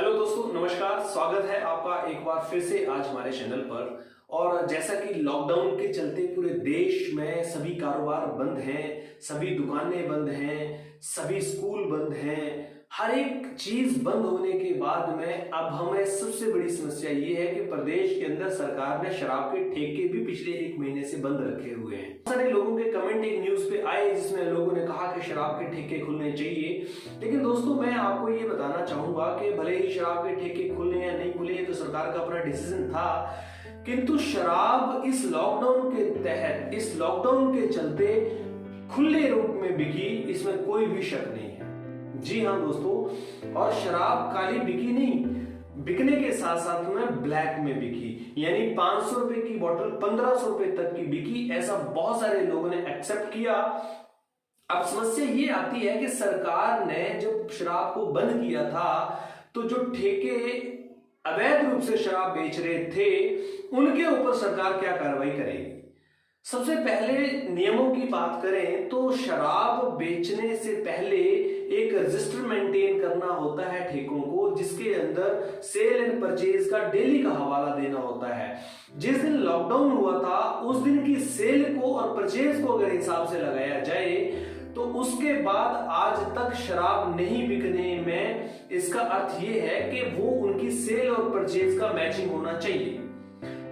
Hello दोस्तों, नमस्कार। स्वागत है आपका एक बार फिर से आज हमारे चैनल पर। और जैसा कि लॉकडाउन के चलते पूरे देश में सभी कारोबार बंद हैं, सभी दुकानें बंद हैं, सभी स्कूल बंद हैं, हर एक चीज बंद होने के बाद में अब हमें सबसे बड़ी समस्या ये है कि प्रदेश के अंदर सरकार ने शराब के ठेके भी पिछले एक महीने से बंद रखे हुए हैं। बहुत सारे लोगों के कमेंट एक न्यूज पे आए जिसमें लोगों ने कहा कि शराब के ठेके खुलने चाहिए। लेकिन दोस्तों, मैं आपको ये बताना चाहूंगा कि भले ही शराब के ठेके खुले या नहीं खुले, तो सरकार का अपना डिसीजन था, किंतु शराब इस लॉकडाउन के तहत, इस लॉकडाउन के चलते खुले रूप में बिकी, इसमें कोई भी शक नहीं है। जी हाँ दोस्तों, और शराब खाली बिकी नहीं, बिकने के साथ साथ में ब्लैक में बिकी, यानी 500 रुपए की बोतल 1500 रुपए तक की बिकी। ऐसा बहुत सारे लोगों ने एक्सेप्ट किया। अब समस्या ये आती है कि सरकार ने जब शराब को बंद किया था, तो जो ठेके अवैध रूप से शराब बेच रहे थे, उनके ऊपर सरकार क्या कार्रवाई करेगी। सबसे पहले नियमों की बात करें तो शराब बेचने से पहले एक रजिस्टर मेंटेन करना होता है ठेकों को, जिसके अंदर सेल एंड परचेज का डेली का हवाला देना होता है। जिस दिन लॉकडाउन हुआ था उस दिन की सेल को और परचेज को अगर हिसाब से लगाया जाए, तो उसके बाद आज तक शराब नहीं बिकने में इसका अर्थ यह है कि वो उनकी सेल और परचेज का मैचिंग होना चाहिए।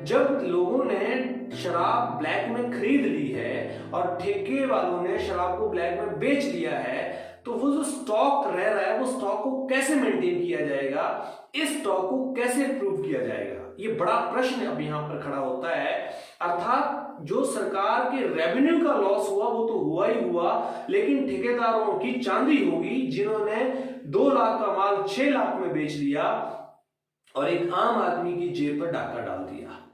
जब लोगों ने शराब ब्लैक में खरीद ली है और ठेके वालों ने शराब को ब्लैक में बेच दिया है, तो वो जो स्टॉक रह रहा है, वो स्टॉक को कैसे मेंटेन किया जाएगा, इस स्टॉक को कैसे प्रूव किया जाएगा, ये बड़ा प्रश्न अब यहां पर खड़ा होता है। अर्थात जो सरकार के रेवेन्यू का लॉस हुआ वो तो हुआ ही हुआ, लेकिन ठेकेदारों की चांदी होगी जिन्होंने 2 लाख का माल 6 लाख में बेच दिया और एक आम आदमी की जेब पर डाका डाल दिया।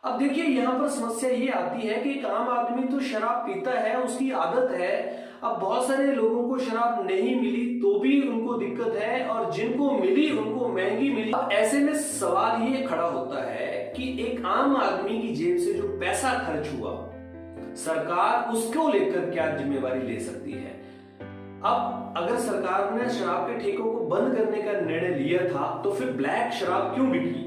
अब देखिए, यहां पर समस्या ये आती है कि एक आम आदमी तो शराब पीता है, उसकी आदत है। अब बहुत सारे लोगों को शराब नहीं मिली तो भी उनको दिक्कत है, और जिनको मिली उनको महंगी मिली। अब ऐसे में सवाल ये खड़ा होता है कि एक आम आदमी की जेब से जो पैसा खर्च हुआ, सरकार उसको लेकर क्या जिम्मेवारी ले सकती है। अब अगर सरकार ने शराब के ठेकों को बंद करने का निर्णय लिया था, तो फिर ब्लैक शराब क्यों बिकी,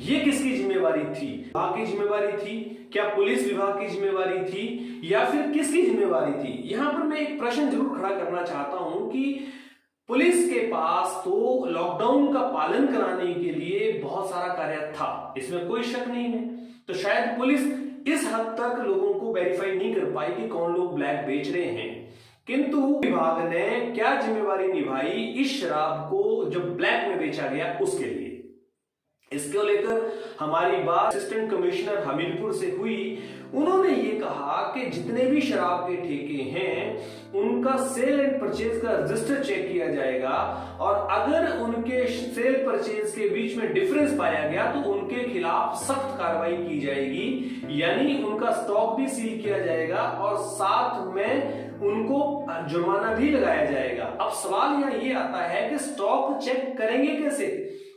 ये किसकी जिम्मेवारी थी? विभाग की जिम्मेवारी थी क्या? पुलिस विभाग की जिम्मेवारी थी या फिर किसकी जिम्मेवारी थी? यहां पर मैं एक प्रश्न जरूर खड़ा करना चाहता हूं कि पुलिस के पास तो लॉकडाउन का पालन कराने के लिए बहुत सारा कार्य था, इसमें कोई शक नहीं है। तो शायद पुलिस इस हद तक लोगों को वेरीफाई नहीं कर पाई कि कौन लोग ब्लैक बेच रहे हैं, किंतु विभाग ने क्या जिम्मेवारी निभाई इस शराब को जब ब्लैक में बेचा गया उसके लिए। इसको लेकर हमारी बात असिस्टेंट कमिश्नर हमीरपुर से हुई। उन्होंने ये कहा कि जितने भी शराब के ठेके हैं उनका सेल एंड परचेज का रजिस्टर चेक किया जाएगा, और अगर उनके सेल परचेज के बीच में डिफरेंस पाया गया तो उनके खिलाफ सख्त कार्रवाई की जाएगी, यानी उनका स्टॉक भी सील किया जाएगा और साथ में उनको जुर्माना भी लगाया जाएगा। अब सवाल यहाँ ये आता है कि स्टॉक चेक करेंगे कैसे,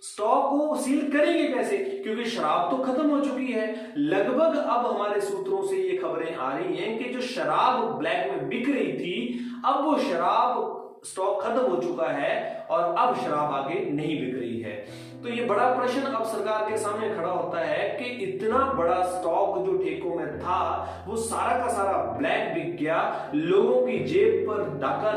स्टॉक को सील करेंगे कैसे, क्योंकि शराब तो खत्म हो चुकी है। लगभग अब हमारे सूत्रों से ये खबरें आ रही हैं कि जो शराब ब्लैक में बिक रही थी, अब वो शराब स्टॉक खत्म हो चुका है और अब शराब आगे नहीं बिक रही है। तो ये बड़ा प्रश्न अब सरकार के सामने खड़ा होता है कि इतना बड़ा स्टॉक जो ठेकों में था वो सारा का सारा ब्लैक बिक गया, लोगों की जेब पर डाका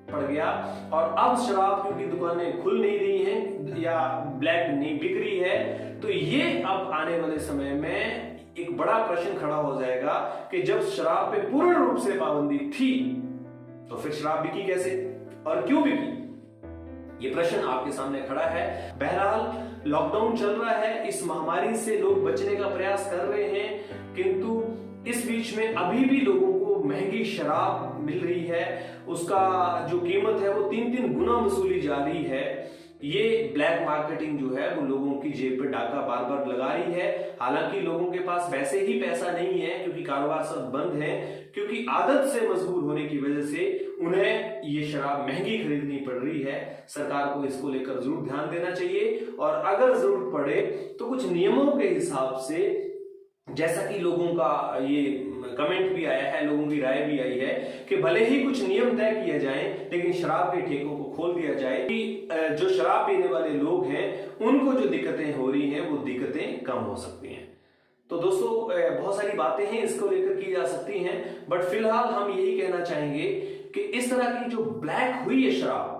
पड़ गया, और अब शराब क्योंकि दुकानें खुल नहीं रही हैं या ब्लैक नहीं बिक रही है, तो ये अब आने वाले समय में एक बड़ा प्रश्न खड़ा हो जाएगा कि जब शराब पे पूर्ण रूप से पाबंदी थी तो फिर शराब बिकी कैसे और क्यों बिकी, ये प्रश्न आपके सामने खड़ा है। बहरहाल लॉकडाउन चल रहा है, इस महामारी से लोग बचने का प्रयास कर रहे हैं, किंतु इस बीच में अभी भी लोगों को महंगी शराब मिल रही है, उसका जो कीमत है वो 3-3 गुना वसूली जा रही है। ये ब्लैक मार्केटिंग जो है वो लोगों की जेब पे डाका बार बार लगा रही है। हालांकि लोगों के पास वैसे ही पैसा नहीं है क्योंकि कारोबार सब बंद है, क्योंकि आदत से मजबूर होने की वजह से उन्हें ये शराब महंगी खरीदनी पड़ रही है। सरकार को इसको लेकर जरूर ध्यान देना चाहिए, और अगर जरूरत पड़े तो कुछ नियमों के हिसाब से जैसा कि लोगों का ये कमेंट भी आया है, लोगों की राय भी आई है कि भले ही कुछ नियम तय किए जाएं, लेकिन शराब के ठेकों को खोल दिया जाए कि जो शराब पीने वाले लोग हैं उनको जो दिक्कतें हो रही हैं वो दिक्कतें कम हो सकती हैं। तो दोस्तों बहुत सारी बातें हैं इसको लेकर की जा सकती हैं, बट फिलहाल हम यही कहना चाहेंगे कि इस तरह की जो ब्लैक हुई है शराब,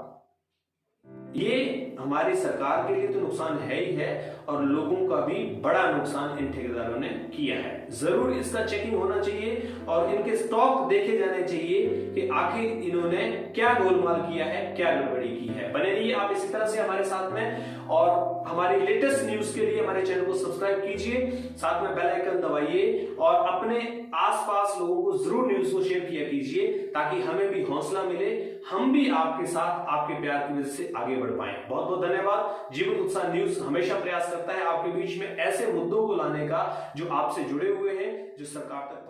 ये हमारी सरकार के लिए तो नुकसान है ही है और लोगों का भी बड़ा नुकसान इन ठेकेदारों ने किया है। जरूर इसका चेकिंग होना चाहिए और इनके स्टॉक देखे जाने चाहिए कि आखिर इन्होंने क्या गोलमाल किया है, क्या गड़बड़ी की है। बने रहिए आप इसी तरह से हमारे साथ में और हमारी लेटेस्ट न्यूज के लिए हमारे चैनल को सब्सक्राइब कीजिए, साथ में बेल आइकन दबाइए और अपने आसपास लोगों को जरूर न्यूज को शेयर किया कीजिए ताकि हमें भी हौसला मिले, हम भी आपके साथ आपके प्यार की वजह से आगे बढ़ पाए। बहुत बहुत धन्यवाद। जीवन उत्साह न्यूज हमेशा प्रयास करता है आपके बीच में ऐसे मुद्दों को लाने का जो आपसे जुड़े हुए हैं, जो सरकार तक